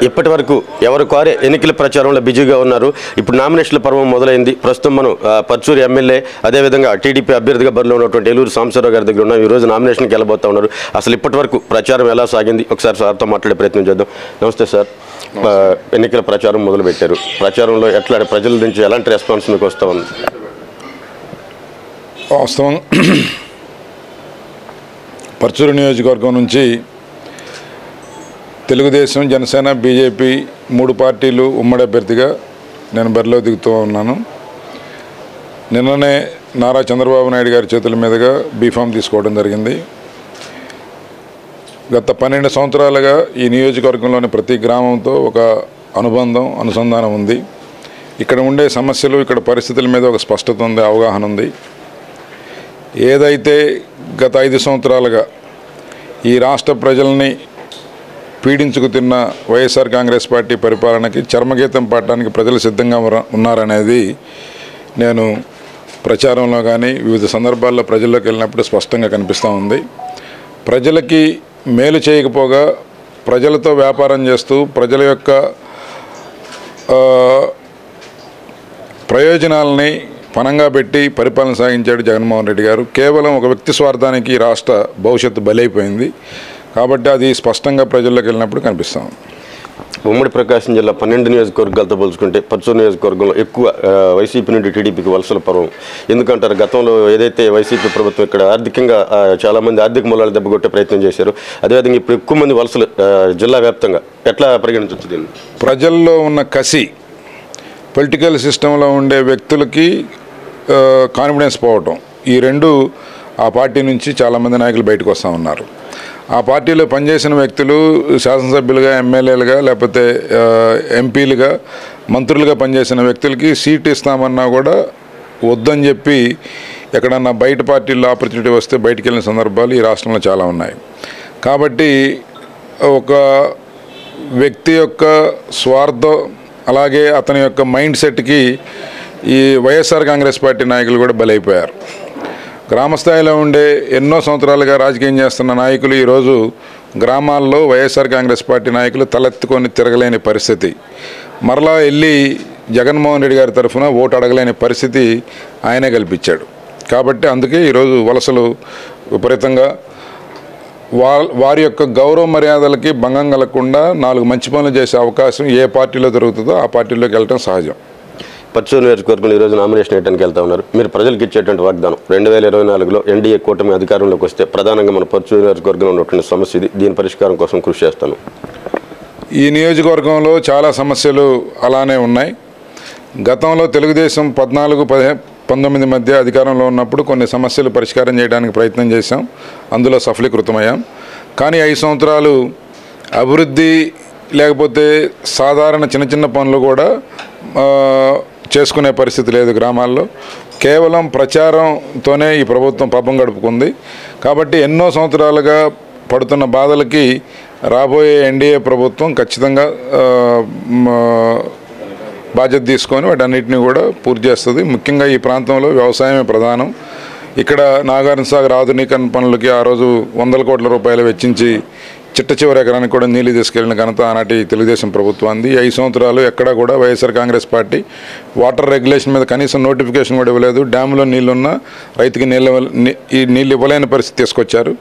ఇప్పటి వరకు ఎవరు కారే ఎన్నికల ప్రచారంలో బిజీగా ఉన్నారు. ఇప్పుడు నామినేషన్ల పర్వం మొదలైంది. ప్రస్తుతం మనం పర్చూరు ఎమ్మెల్యే అదేవిధంగా టీడీపీ అభ్యర్థిగా బరిలో ఉన్నటువంటి ఏలూరు సాంబశివరావు గారి దగ్గర ఉన్నాం. ఈరోజు నామినేషన్కి వెళ్ళబోతా ఉన్నారు. అసలు ఇప్పటి వరకు ప్రచారం ఎలా సాగింది ఒకసారి సార్తో మాట్లాడే ప్రయత్నం చేద్దాం. నమస్తే సార్. ఎన్నికల ప్రచారం మొదలుపెట్టారు. ప్రచారంలో ఎట్లా ప్రజల నుంచి ఎలాంటి రెస్పాన్స్ మీకు వస్తూ ఉంది? వాస్తవం పర్చూరు నియోజకవర్గం నుంచి తెలుగుదేశం, జనసేన, బీజేపీ 3 పార్టీలు ఉమ్మడి అభ్యర్థిగా నేను బరిలో దిగుతూ ఉన్నాను. నిన్ననే నారా చంద్రబాబు నాయుడు గారి చేతుల మీదుగా బీఫామ్ తీసుకోవడం జరిగింది. గత 12 సంవత్సరాలుగా ఈ నియోజకవర్గంలోని ప్రతి గ్రామంతో ఒక అనుసంధానం ఉంది. ఇక్కడ ఉండే సమస్యలు, ఇక్కడ పరిస్థితుల మీద ఒక స్పష్టత ఉంది, అవగాహన ఉంది. ఏదైతే గత 5 సంవత్సరాలుగా ఈ రాష్ట్ర ప్రజల్ని పీడించుకు తిన్న వైఎస్ఆర్ కాంగ్రెస్ పార్టీ పరిపాలనకి చర్మగీతం పాడడానికి ప్రజలు సిద్ధంగా ఉన్నారనేది నేను ప్రచారంలో కానీ వివిధ సందర్భాల్లో ప్రజల్లోకి వెళ్ళినప్పుడు స్పష్టంగా కనిపిస్తూ ఉంది. ప్రజలకి మేలు చేయకపోగా ప్రజలతో వ్యాపారం చేస్తూ ప్రజల యొక్క ప్రయోజనాలని పనంగా పెట్టి పరిపాలన సాగించాడు జగన్మోహన్ రెడ్డి గారు. కేవలం ఒక వ్యక్తి స్వార్థానికి రాష్ట్ర భవిష్యత్తు బలైపోయింది. కాబట్టి అది స్పష్టంగా ప్రజల్లోకి వెళ్ళినప్పుడు కనిపిస్తాం. ఉమ్మడి ప్రకాశం జిల్లా 12 నియోజకవర్గాలతో పోల్చుకుంటే పర్చూరు నియోజకవర్గంలో ఎక్కువ వైసీపీ నుండి టీడీపీకి వలసల పర్వం ఎందుకంటారు? గతంలో ఏదైతే వైసీపీ ప్రభుత్వం ఇక్కడ ఆర్థికంగా చాలామంది ఆర్థిక మూలాలు దెబ్బకొట్టే ప్రయత్నం చేశారు, అదేవిధంగా ఇప్పుడు ఎక్కువ మంది వలసలు జిల్లా వ్యాప్తంగా ఎట్లా పరిగణించవచ్చు దీన్ని? ప్రజల్లో ఉన్న కసి, పొలిటికల్ సిస్టంలో ఉండే వ్యక్తులకి కాన్ఫిడెన్స్ పోవటం, ఈ రెండు ఆ పార్టీ నుంచి చాలామంది నాయకులు బయటకు వస్తూ ఉన్నారు. ఆ పార్టీలో పనిచేసిన వ్యక్తులు శాసనసభ్యులుగా, ఎమ్మెల్యేలుగా, లేకపోతే ఎంపీలుగా, మంత్రులుగా పనిచేసిన వ్యక్తులకి సీట్ ఇస్తామన్నా కూడా వద్దని చెప్పి ఎక్కడన్నా బయట పార్టీల్లో ఆపర్చునిటీ వస్తే బయటికి వెళ్ళిన సందర్భాలు ఈ రాష్ట్రంలో చాలా ఉన్నాయి. కాబట్టి ఒక వ్యక్తి యొక్క స్వార్థం, అలాగే అతని యొక్క మైండ్ సెట్కి ఈ వైఎస్ఆర్ కాంగ్రెస్ పార్టీ నాయకులు కూడా బలైపోయారు. గ్రామస్థాయిలో ఉండే ఎన్నో సంవత్సరాలుగా రాజకీయం చేస్తున్న నాయకులు ఈరోజు గ్రామాల్లో వైఎస్ఆర్ కాంగ్రెస్ పార్టీ నాయకులు తలెత్తుకొని తిరగలేని పరిస్థితి, మరలా వెళ్ళి జగన్మోహన్ రెడ్డి గారి తరఫున ఓటు అడగలేని పరిస్థితి ఆయనే కల్పించాడు. కాబట్టి అందుకే ఈరోజు వలసలు విపరీతంగా వారి యొక్క గౌరవ మర్యాదలకి భంగం కలగకుండా 4 మంచి పనులు చేసే అవకాశం ఏ పార్టీలో జరుగుతుందో ఆ పార్టీలోకి వెళ్ళటం సహజం. పర్చూరు నియోజకవర్గంలో ఈరోజు నామినేషన్ వేయడానికి వెళ్తా ఉన్నారు. మీరు ప్రజలకు ఇచ్చేటువంటి వాగ్దానం 2024లో ఎన్డీఏ కూటమి అధికారంలోకి వస్తే ప్రధానంగా మన పర్చూరు నియోజకవర్గంలో ఉన్నటువంటి సమస్య ఇది, దీని పరిష్కారం కోసం కృషి చేస్తాను. ఈ నియోజకవర్గంలో చాలా సమస్యలు అలానే ఉన్నాయి. గతంలో తెలుగుదేశం 14-19 మధ్య అధికారంలో ఉన్నప్పుడు కొన్ని సమస్యలు పరిష్కారం చేయడానికి ప్రయత్నం చేశాం, అందులో సఫలీకృతమయ్యాం. కానీ 5 సంవత్సరాలు అభివృద్ధి లేకపోతే సాధారణ చిన్న పనులు కూడా చేసుకునే పరిస్థితి లేదు గ్రామాల్లో. కేవలం ప్రచారంతోనే ఈ ప్రభుత్వం పబ్బం గడుపుకుంది. కాబట్టి ఎన్నో సంవత్సరాలుగా పడుతున్న బాధలకి రాబోయే ఎన్డీఏ ప్రభుత్వం ఖచ్చితంగా బాధ్యత తీసుకొని వాటన్నిటిని కూడా పూర్తి చేస్తుంది. ముఖ్యంగా ఈ ప్రాంతంలో వ్యవసాయమే ప్రధానం. ఇక్కడ నాగార్జున సాగర్ ఆధునీకరణ పనులకి ఆ రోజు 100 కోట్ల రూపాయలు వెచ్చించి చిట్ట చివరి ఎకరానికి కూడా నీళ్లు తీసుకెళ్లిన ఘనత ఆనాటి తెలుగుదేశం ప్రభుత్వాన్ని. 5 సంవత్సరాలు ఎక్కడా కూడా YSR Congress party water regulation మీద కనీసం నోటిఫికేషన్ కూడా ఇవ్వలేదు. డ్యాములో నీళ్లున్నా రైతుకి నీళ్ళు ఇవ్వలేని పరిస్థితి తీసుకొచ్చారు.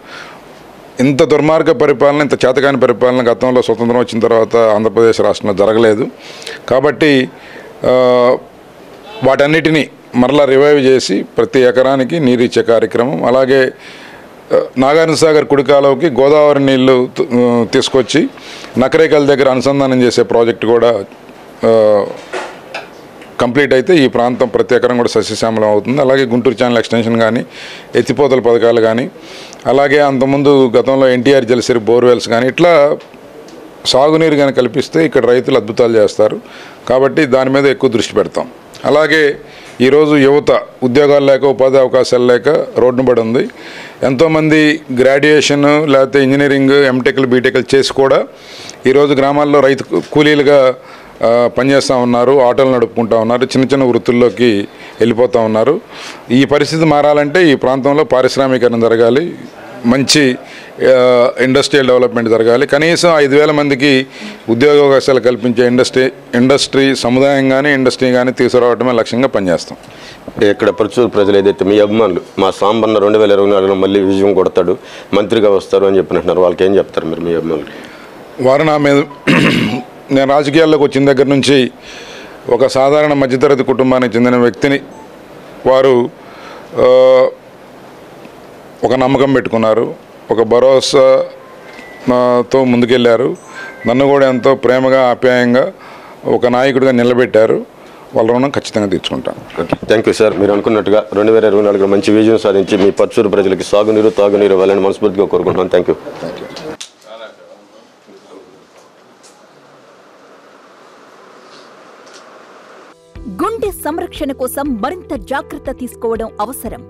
ఇంత దుర్మార్గ పరిపాలన, ఇంత చేతకాని పరిపాలన గతంలో స్వతంత్రం వచ్చిన తర్వాత ఆంధ్రప్రదేశ్ రాష్ట్రంలో జరగలేదు. కాబట్టి వాటన్నిటినీ మరలా రివైవ్ చేసి ప్రతి ఎకరానికి నీరు ఇచ్చే కార్యక్రమం, అలాగే నాగార్జున సాగర్ కుడి కాలువకి గోదావరి నీళ్లు తీసుకొచ్చి నకరేకల్ దగ్గర అనుసంధానం చేసే ప్రాజెక్టు కూడా కంప్లీట్ అయితే ఈ ప్రాంతం ప్రతి ఎకరం కూడా సస్యశ్యామలం అవుతుంది. అలాగే గుంటూరు ఛానల్ ఎక్స్టెన్షన్ కానీ, ఎత్తిపోతల పథకాలు కానీ, అలాగే అంతకుముందు గతంలో ఎన్టీఆర్ జలసిరి బోర్వెల్స్ కానీ, ఇట్లా సాగునీరు కానీ కల్పిస్తే ఇక్కడ రైతులు అద్భుతాలు చేస్తారు. కాబట్టి దాని మీద ఎక్కువ దృష్టి పెడతాం. అలాగే ఈరోజు యువత ఉద్యోగాలు లేక, ఉపాధి అవకాశాలు లేక రోడ్డున పడి ఉంది. ఎంతోమంది గ్రాడ్యుయేషన్ లేకపోతే ఇంజనీరింగ్, ఎంటెక్లు, బీటెక్లు చేసి కూడా ఈరోజు గ్రామాల్లో రైతు కూలీలుగా పనిచేస్తూ ఉన్నారు, ఆటోలు నడుపుకుంటూ ఉన్నారు, చిన్న వృత్తుల్లోకి వెళ్ళిపోతూ ఉన్నారు. ఈ పరిస్థితి మారాలంటే ఈ ప్రాంతంలో పారిశ్రామీకరణ జరగాలి, మంచి ఇండస్ట్రియల్ డెవలప్మెంట్ జరగాలి. కనీసం 5,000 మందికి ఉద్యోగ అవకాశాలు కల్పించే ఇండస్ట్రీ సముదాయం కానీ ఇండస్ట్రీ కానీ తీసుకురావడమే లక్ష్యంగా పనిచేస్తాం. ఇక్కడ పరుచూరు ప్రజలు ఏదైతే మీ అభిమానులు మా సాంబన్న 2024లో మళ్ళీ విజయం కొడతాడు, మంత్రిగా వస్తారు అని చెప్పినట్టున్నారు, వాళ్ళకి ఏం చెప్తారు మీరు మీ అభిమానులు? వారు నా మీద నేను రాజకీయాల్లోకి వచ్చిన దగ్గర నుంచి ఒక సాధారణ మధ్యతరగతి కుటుంబానికి చెందిన వ్యక్తిని వారు ఒక నమ్మకం పెట్టుకున్నారు, ఒక భరోసాతో ముందుకెళ్ళారు. నన్ను కూడా ఎంతో ప్రేమగా ఆప్యాయంగా ఒక నాయకుడిగా నిలబెట్టారు. వాళ్ళ రుణం ఖచ్చితంగా తీర్చుకుంటాను. Okay, thank you sir. మీరు అనుకున్నట్టుగా 2024లో మంచి విజయం సాధించి మీ పరుచూరు ప్రజలకి సాగునీరు తాగునీరు ఇవ్వాలని మనస్ఫూర్తిగా కోరుకుంటున్నాను. Thank you. గుండె సంరక్షణ కోసం మరింత జాగ్రత్త తీసుకోవడం అవసరం.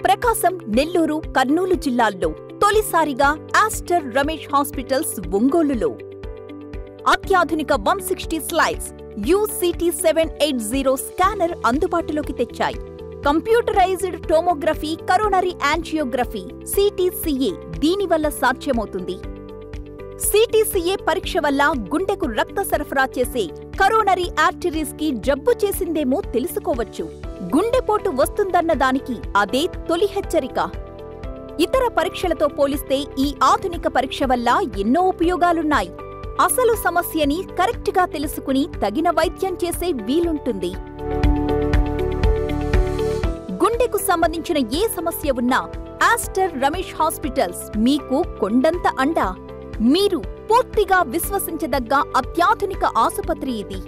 ప్రకాశం, నెల్లూరు, కర్నూలు జిల్లాల్లో తొలిసారిగా ఆస్టర్ రమేష్ హాస్పిటల్స్ ఒంగోలులో అత్యాధునిక 160 స్లైడ్స్ UCT 780 స్కానర్ అందుబాటులోకి తెచ్చాయి. Computerised tomography, coronary angiography, CTCA దీనివల్ల సాధ్యమవుతుంది. CTCA పరీక్ష వల్ల గుండెకు రక్త సరఫరా చేసే కరోనరీ ఆర్టరీస్ కి జబ్బు చేసిందేమో తెలుసుకోవచ్చు. గుండెపోటు వస్తుందన్న దానికి అదే తొలి హెచ్చరిక. ఇతర పరీక్షలతో పోలిస్తే ఈ ఆధునిక పరీక్ష వల్ల ఎన్నో ఉపయోగాలున్నాయి. అసలు సమస్యని కరెక్ట్గా తెలుసుకుని తగిన వైద్యం చేసే వీలుంటుంది. గుండెకు సంబంధించిన ఏ సమస్య ఉన్నా ఆస్టర్ రమేష్ హాస్పిటల్స్ మీకు కొండంత అండ. మీరు పూర్తిగా విశ్వసించదగ్గ అత్యాధునిక ఆసుపత్రి ఇది.